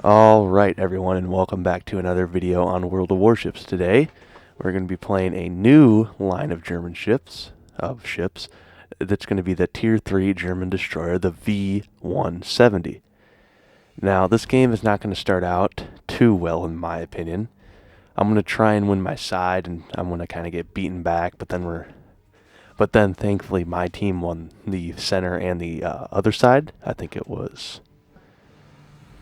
Alright everyone, and welcome back to another video on World of Warships. Today we're going to be playing a new line of German ships, that's going to be the Tier 3 German destroyer, the V-170. Now this game is not going to start out too well in my opinion. I'm going to try and win my side, and I'm going to kind of get beaten back, but then thankfully my team won the center and the other side. I think it was,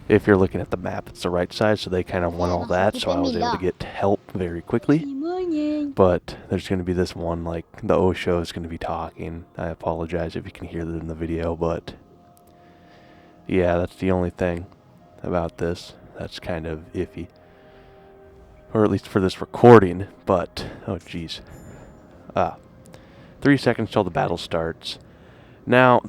if you're looking at the map, it's the right side, so they kind of won all that, so I was able to get help very quickly. But there's going to be this one, like, the Osho is going to be talking. I apologize if you can hear that in the video, but yeah, that's the only thing about this that's kind of iffy. Or at least for this recording, but, oh jeez. 3 seconds till the battle starts. Now,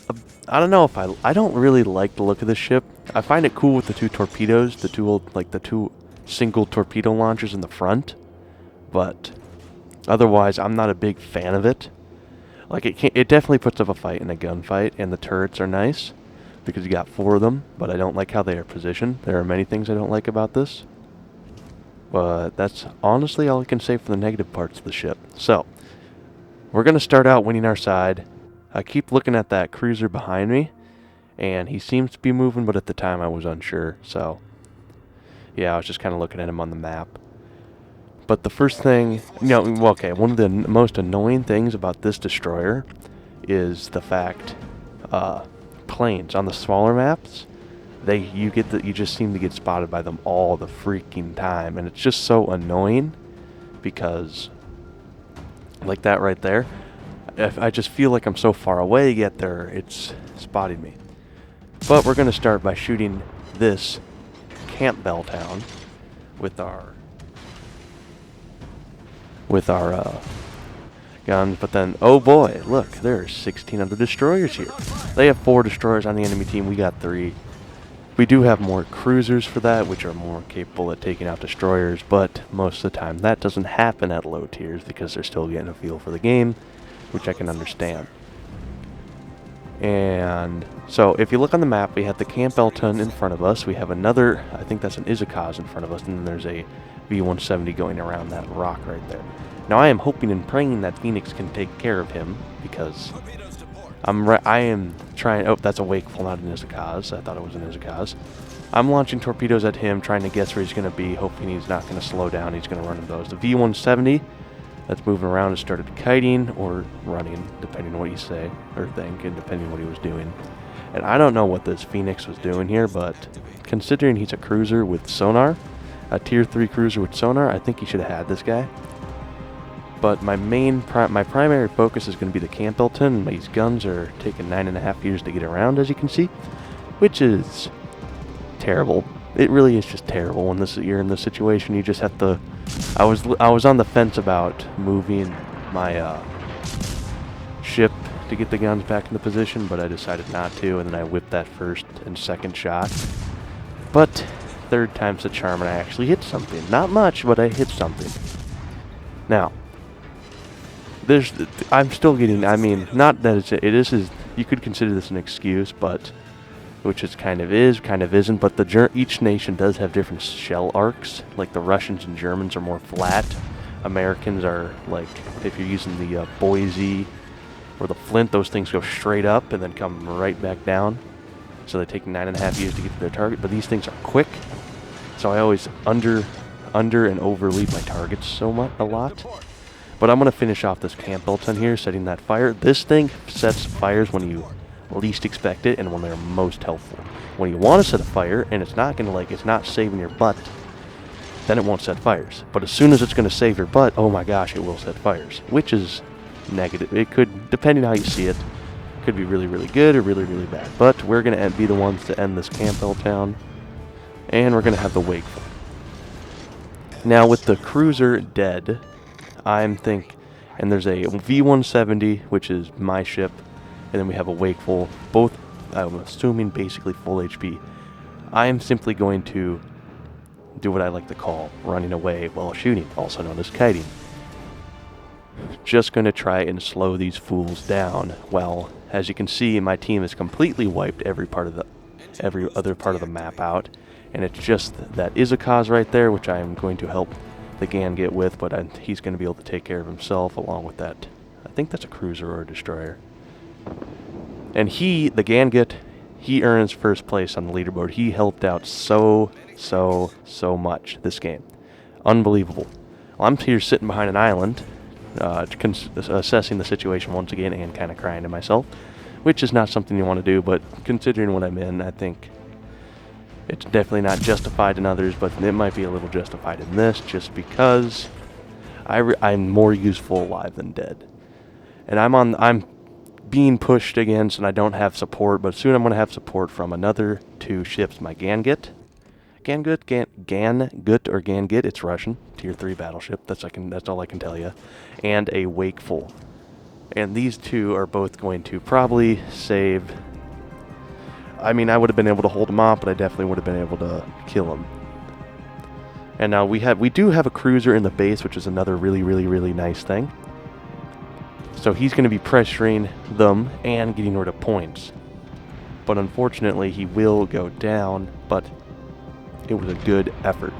I don't know if I don't really like the look of this ship. I find it cool with the two torpedoes, the two single torpedo launchers in the front, but otherwise I'm not a big fan of it. Like, it definitely puts up a fight in a gunfight, and the turrets are nice because you got 4 of them, but I don't like how they are positioned. There are many things I don't like about this, but that's honestly all I can say for the negative parts of the ship. So, we're going to start out winning our side. I keep looking at that cruiser behind me, and he seems to be moving, but at the time I was unsure, so yeah, I was just kind of looking at him on the map. But the first thing, okay, one of the most annoying things about this destroyer is the fact, planes on the smaller maps, you just seem to get spotted by them all the freaking time, and it's just so annoying because, like that right there, if I just feel like I'm so far away, yet it's spotting me. But we're going to start by shooting this Campbell town with our guns. But then, oh boy, look, there's 16 other destroyers here. They have 4 destroyers on the enemy team. We got 3. We do have more cruisers for that, which are more capable at taking out destroyers, but most of the time that doesn't happen at low tiers because they're still getting a feel for the game, which I can understand. And so if you look on the map, we have the Campbellton in front of us. We have another, I think that's an Izakaz in front of us, and then there's a V-170 going around that rock right there. Now I am hoping and praying that Phoenix can take care of him, because I am trying, oh, that's a Wakeful, not an Izakaz. I thought it was an Izakaz. I'm launching torpedoes at him, trying to guess where he's going to be, hoping he's not going to slow down. He's going to run into those. The V-170 that's moving around and started kiting or running, depending on what you say or think, and depending on what he was doing. And I don't know what this Phoenix was doing here, but considering he's a cruiser with sonar, a Tier 3 cruiser with sonar, I think he should have had this guy. But my primary focus is going to be the Campbellton. These guns are taking 9.5 years to get around, as you can see, which is terrible. It really is just terrible when you're in this situation. You just have to. I was on the fence about moving my ship to get the guns back into position, but I decided not to, and then I whipped that first and second shot. But third time's the charm, and I actually hit something. Not much, but I hit something. Now, I'm still getting. I mean, not that it is. You could consider this an excuse, but which is kind of isn't. But each nation does have different shell arcs. Like the Russians and Germans are more flat. Americans are, like, if you're using the Boise or the Flint, those things go straight up and then come right back down. So they take 9.5 years to get to their target. But these things are quick, so I always under and overlead my targets a lot. But I'm going to finish off this Campbellton here, setting that fire. This thing sets fires when you least expect it and when they're most helpful. When you want to set a fire and it's not going to, it's not saving your butt, then it won't set fires. But as soon as it's going to save your butt, oh my gosh, it will set fires, which is negative. It could, depending on how you see it, could be really, really good or really, really bad. But we're going to be the ones to end this Campbell town, and we're going to have the Wakeful. Now with the cruiser dead, and there's a V-170, which is my ship, and then we have a Wakeful, both, I'm assuming, basically full HP. I am simply going to do what I like to call running away while shooting, also known as kiting. Just going to try and slow these fools down. Well, as you can see, my team has completely wiped every other part of the map out, And it's just that is a cause right there, which I am going to help the Gangit with, but he's going to be able to take care of himself along with that. I think that's a cruiser or a destroyer. And the Gangit, he earns first place on the leaderboard. He helped out so much this game. Unbelievable. Well, I'm here sitting behind an island, assessing the situation once again and kind of crying to myself, which is not something you want to do, but considering what I'm in, I think it's definitely not justified in others, but it might be a little justified in this, just because I'm more useful alive than dead. And I'm being pushed against, and I don't have support, but soon I'm going to have support from another 2 ships, my Gangit, or Gangit, it's Russian, Tier 3 battleship, that's all I can tell you, and a Wakeful. And these 2 are both going to probably save. I mean, I would have been able to hold him off, but I definitely would have been able to kill him. And now we do have a cruiser in the base, which is another really nice thing. So he's going to be pressuring them and getting rid of points. But unfortunately, he will go down, but it was a good effort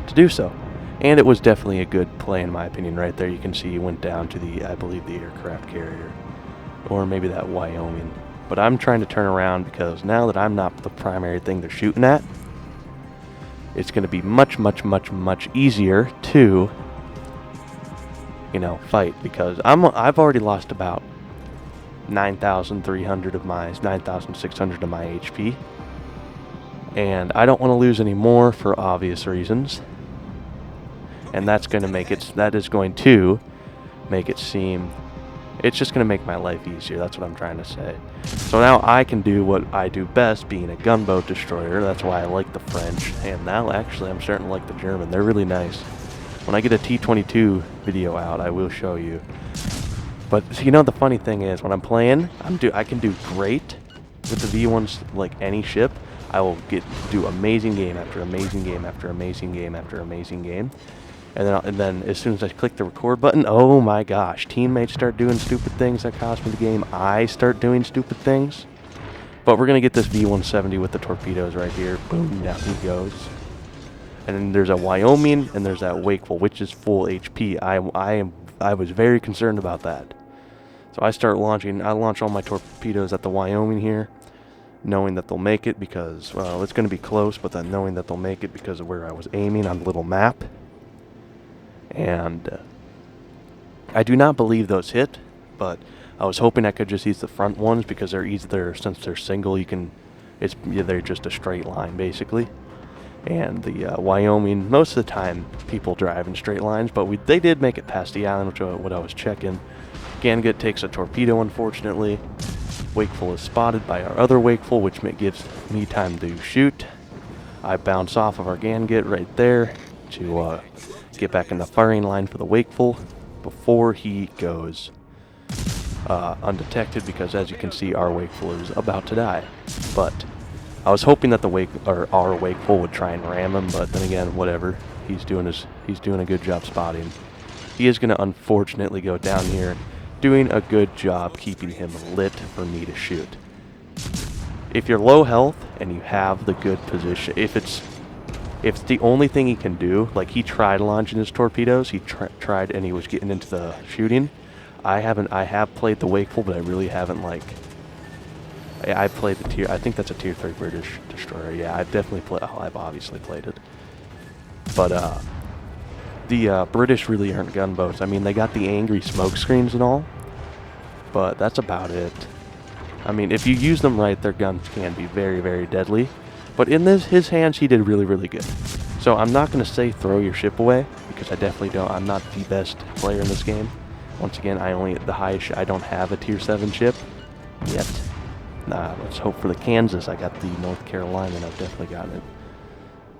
to do so. And it was definitely a good play, in my opinion, right there. You can see he went down to I believe, the aircraft carrier. Or maybe that Wyoming. But I'm trying to turn around because now that I'm not the primary thing they're shooting at, it's going to be much easier to, fight, because I've already lost about 9,300 of my 9,600 of my HP, and I don't want to lose any more for obvious reasons. And that is going to make it seem. It's just going to make my life easier. That's what I'm trying to say. So now I can do what I do best, being a gunboat destroyer. That's why I like the French. And now, actually, I'm starting to like the German. They're really nice. When I get a T-22 video out, I will show you. But, the funny thing is, when I'm playing, I can do great with the V1s, like any ship. I will do amazing game after amazing game after amazing game after amazing game. And then as soon as I click the record button, oh my gosh, teammates start doing stupid things that cost me the game. I start doing stupid things. But we're going to get this V-170 with the torpedoes right here. Boom, down he goes. And then there's a Wyoming, and there's that Wakeful, which is full HP. I was very concerned about that. So I launch all my torpedoes at the Wyoming here, knowing that they'll make it because, well, it's going to be close, but then knowing that they'll make it because of where I was aiming on the little map. And I do not believe those hit, but I was hoping I could just use the front ones because since they're single, they're just a straight line basically. And the Wyoming, most of the time people drive in straight lines, but they did make it past the island, which what I was checking. Gangit takes a torpedo, unfortunately. Wakeful is spotted by our other Wakeful, which gives me time to shoot. I bounce off of our Gangit right there to get back in the firing line for the Wakeful before he goes undetected, because as you can see, our Wakeful is about to die. But I was hoping that our Wakeful would try and ram him, but then again, whatever. He's doing a good job spotting. He is going to unfortunately go down here, doing a good job keeping him lit for me to shoot. If you're low health and you have the good position, if it's the only thing he can do, like he tried launching his torpedoes, he tried and he was getting into the shooting. I have played the Wakeful, but I really haven't, I played the I think that's a Tier 3 British destroyer. Yeah, I've definitely played, I've obviously played it. But the British really aren't gunboats. I mean, they got the angry smoke screens and all, but that's about it. I mean, if you use them right, their guns can be very deadly. But in his hands, he did really good. So I'm not going to say throw your ship away, because I definitely don't. I'm not the best player in this game. Once again, I don't have a Tier 7 ship yet. Let's hope for the Kansas. I got the North Carolina, and I've definitely gotten it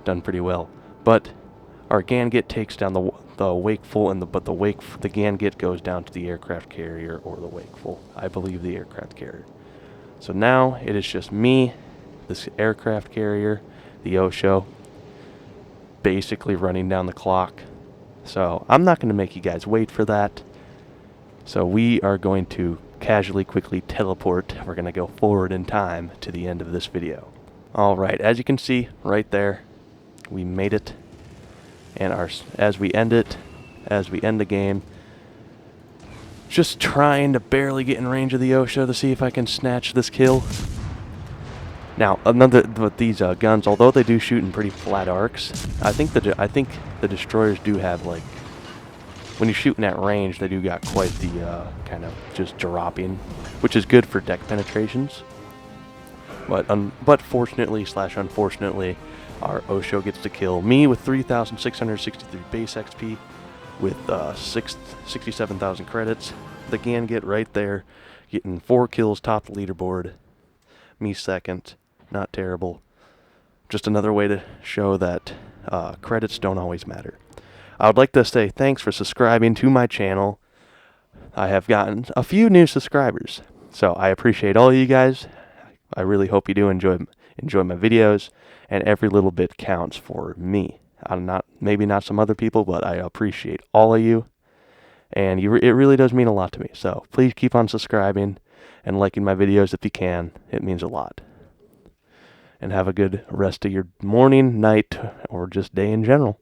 done pretty well. But our Gangit takes down the Wakeful, but the Gangit goes down to the aircraft carrier or the Wakeful. I believe the aircraft carrier. So now it is just me, this aircraft carrier, the Osho, basically running down the clock. So I'm not going to make you guys wait for that. So we are going to quickly teleport. We're going to go forward in time to the end of this video. All right, as you can see right there, we made it. And as we end the game, just trying to barely get in range of the Osho to see if I can snatch this kill. Now, with these guns, although they do shoot in pretty flat arcs, I think the destroyers do have, like, when you're shooting at range, they do got quite the kind of just dropping, which is good for deck penetrations. But fortunately / unfortunately, our Osho gets to kill me with 3,663 base XP with 67,000 credits. The Ganget right there, getting 4 kills, top the leaderboard. Me second. Not terrible. Just another way to show that credits don't always matter. I would like to say thanks for subscribing to my channel. I have gotten a few new subscribers, so I appreciate all of you guys. I really hope you do enjoy my videos, and every little bit counts for me. Maybe not some other people, but I appreciate all of you, and it really does mean a lot to me. So please keep on subscribing and liking my videos if you can. It means a lot. And have a good rest of your morning, night, or just day in general.